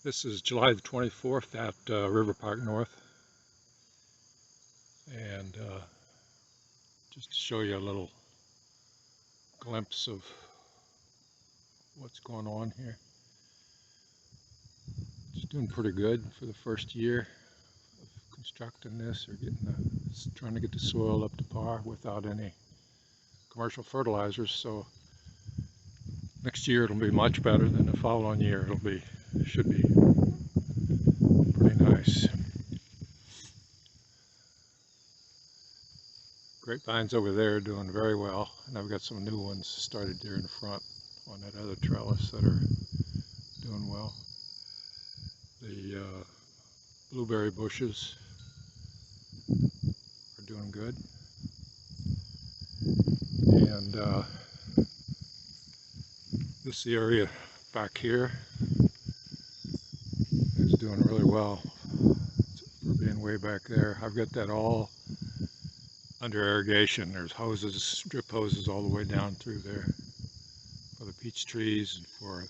This is July the 24th at River Park North, and just to show you a little glimpse of what's going on here. It's doing pretty good for the first year of constructing this, or trying to get the soil up to par without any commercial fertilizers. So next year it'll be much better than the following year. Should be pretty nice. Grapevines over there are doing very well, and I've got some new ones started there in the front on that other trellis that are doing well. The blueberry bushes are doing good, and this area back here is doing really well for being way back there. I've got that all under irrigation. There's hoses, drip hoses all the way down through there for the peach trees, and for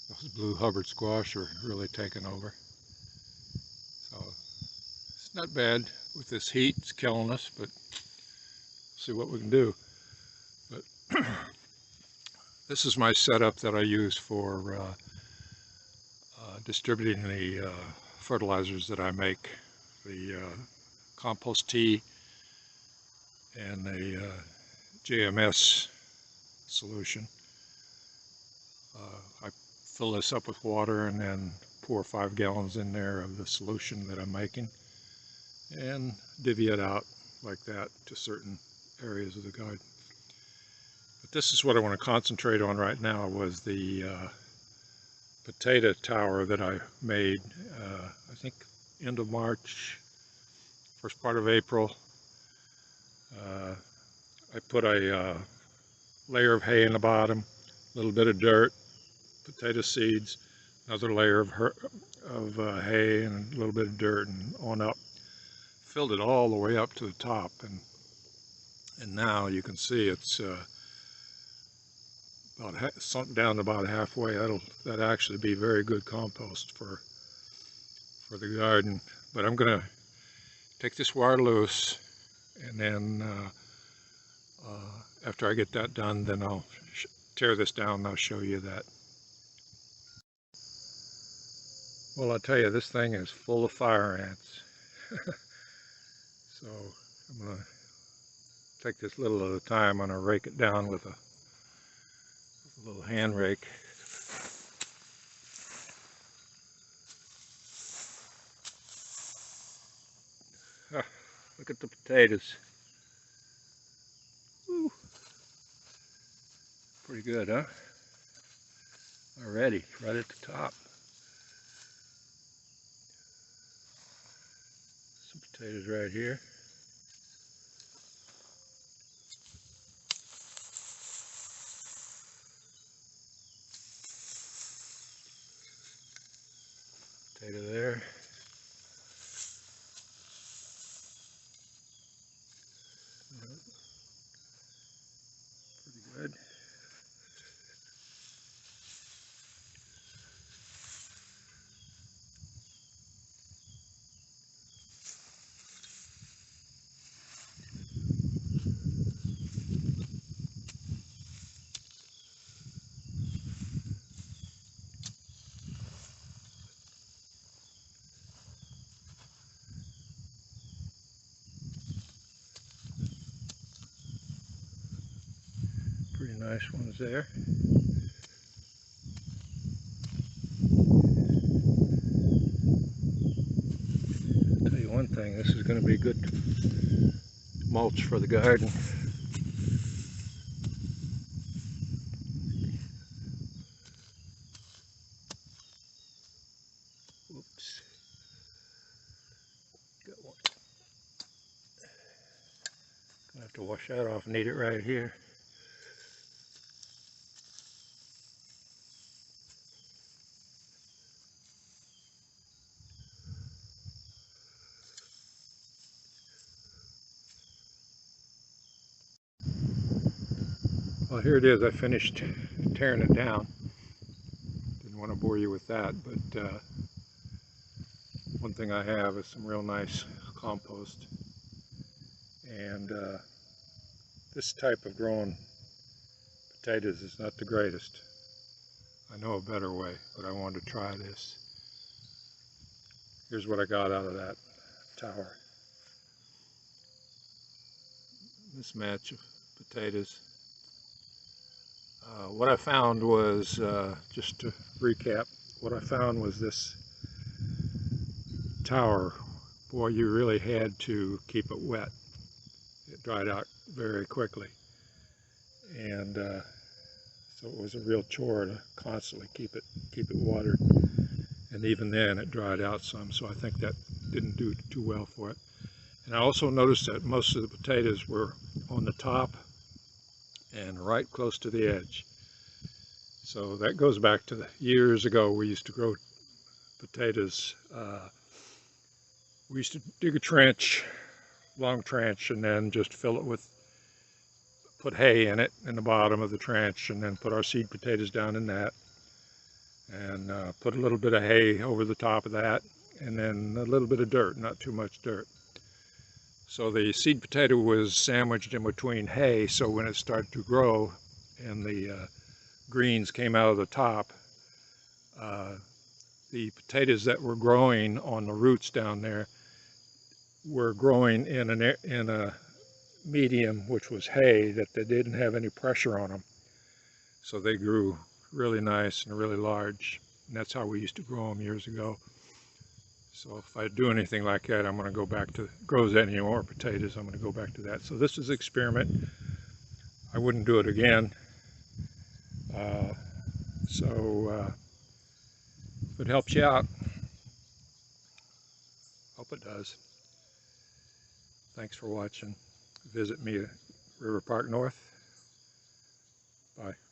those blue Hubbard squash are really taking over. So it's not bad with this heat. It's killing us, but see what we can do. But this is my setup that I use for distributing the fertilizers that I make, the compost tea and the JMS solution. I fill this up with water and then pour 5 gallons in there of the solution that I'm making, and divvy it out like that to certain areas of the garden. But this is what I want to concentrate on right now, was the potato tower that I made, I think end of March, first part of April. I put a layer of hay in the bottom, a little bit of dirt, potato seeds, another layer of hay and a little bit of dirt, and on up. Filled it all the way up to the top, and now you can see it's sunk down to about halfway. That'll actually be very good compost for the garden. But I'm gonna take this wire loose, and then after I get that done, then I'll tear this down and I'll show you that. Well, I'll tell you, this thing is full of fire ants. So I'm gonna take this little at a time. I'm gonna rake it down with a little hand rake. Look at the potatoes. Woo. Pretty good, huh? Already, right at the top. Some potatoes right here. Potato there. Pretty good. Pretty nice ones there. I'll tell you one thing, this is going to be good mulch for the garden. Whoops. Got one. Gonna have to wash that off. Need it right here. Well, here it is. I finished tearing it down. Didn't want to bore you with that, but one thing I have is some real nice compost. And this type of growing potatoes is not the greatest. I know a better way, but I wanted to try this. Here's what I got out of that tower. This match of potatoes. What I found was, just to recap, what I found was this tower. Boy, you really had to keep it wet. It dried out very quickly. And so it was a real chore to constantly keep it watered. And even then it dried out some, so I think that didn't do too well for it. And I also noticed that most of the potatoes were on the top and right close to the edge. So that goes back to the years ago we used to grow potatoes. We used to dig a trench, long trench, and then just fill it with, put hay in it in the bottom of the trench, and then put our seed potatoes down in that, and put a little bit of hay over the top of that, and then a little bit of dirt, not too much dirt. So the seed potato was sandwiched in between hay, so when it started to grow and the greens came out of the top, the potatoes that were growing on the roots down there were growing in a medium which was hay, that they didn't have any pressure on them. So they grew really nice and really large. And that's how we used to grow them years ago. So if I do anything like that, I'm going to go back to, grows any more potatoes, I'm going to go back to that. So this is an experiment. I wouldn't do it again. If it helps you out, hope it does. Thanks for watching. Visit me at River Park North. Bye.